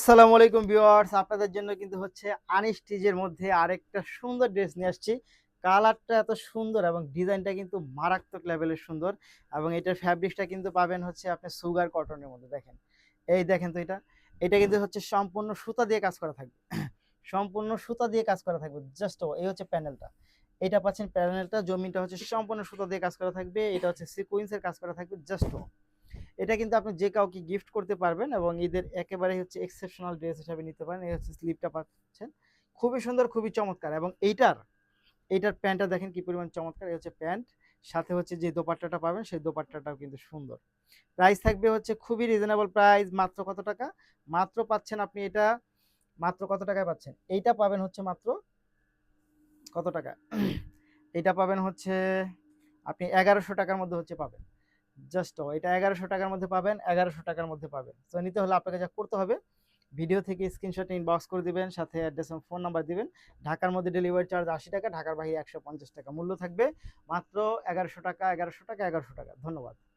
আসসালামু আলাইকুম ভিউয়ার্স, আপনাদের জন্য কিন্তু হচ্ছে আনস্টিচের মধ্যে আরেকটা সুন্দর ড্রেস নিয়ে আসছি। কালারটা এত সুন্দর এবং ডিজাইনটা কিন্তু মারাত্মক লেভেলের সুন্দর এবং এটার ফ্যাব্রিক্সটা কিন্তু পাবেন হচ্ছে আপনি সুগার কটনের মধ্যে। দেখেন, এই দেখেন তো এটা কিন্তু হচ্ছে সম্পূর্ণ সুতা দিয়ে কাজ করা থাকবে। সম্পূর্ণ সুতা দিয়ে কাজ করা থাকবে। জাস্ট এই হচ্ছে প্যানেলটা। এটা পাচ্ছেন প্যানেলটা, জমিনটা হচ্ছে সম্পূর্ণ সুতা দিয়ে কাজ করা থাকবে। এটা হচ্ছে সিকোয়েন্সের কাজ করা থাকবে। জাস্ট এটা কিন্তু আপনি যে কাউকে গিফট করতে পারবেন এবং ঈদের একেবারে হচ্ছে এক্সেপশনাল ড্রেস হিসাবে নিতে পারেন। এই হচ্ছে স্লিপটা পাচ্ছেন, খুবই সুন্দর, খুবই চমৎকার। এবং এইটার প্যান্টটা দেখেন কি পরিমাণ চমৎকার। এই হচ্ছে প্যান্ট, সাথে হচ্ছে যে দোপাট্টাটা পাবেন সেই দোপাট্টাটাও কিন্তু সুন্দর। প্রাইস থাকবে হচ্ছে খুবই রিজনেবল প্রাইস। মাত্র কত টাকা? মাত্র পাচ্ছেন আপনি এটা, মাত্র কত টাকায় পাচ্ছেন এইটা? পাবেন হচ্ছে মাত্র কত টাকা? এটা পাবেন হচ্ছে আপনি 1100 টাকার মধ্যে হচ্ছে পাবেন। জাস্ট এটা 1100 টাকার মধ্যে পাবেন, 1100 টাকার মধ্যে পাবেন। তো নিতে হলে আপনাকে যা করতে হবে, ভিডিও থেকে স্ক্রিনশট ইনবক্স করে দিবেন, সাথে অ্যাড্রেস এবং ফোন নাম্বার দিবেন। ঢাকার মধ্যে ডেলিভারি চার্জ 80 টাকা, ঢাকার বাইরে 150 টাকা। মূল্য থাকবে মাত্র 1100 টাকা, 1100 টাকা, 1100 টাকা। ধন্যবাদ।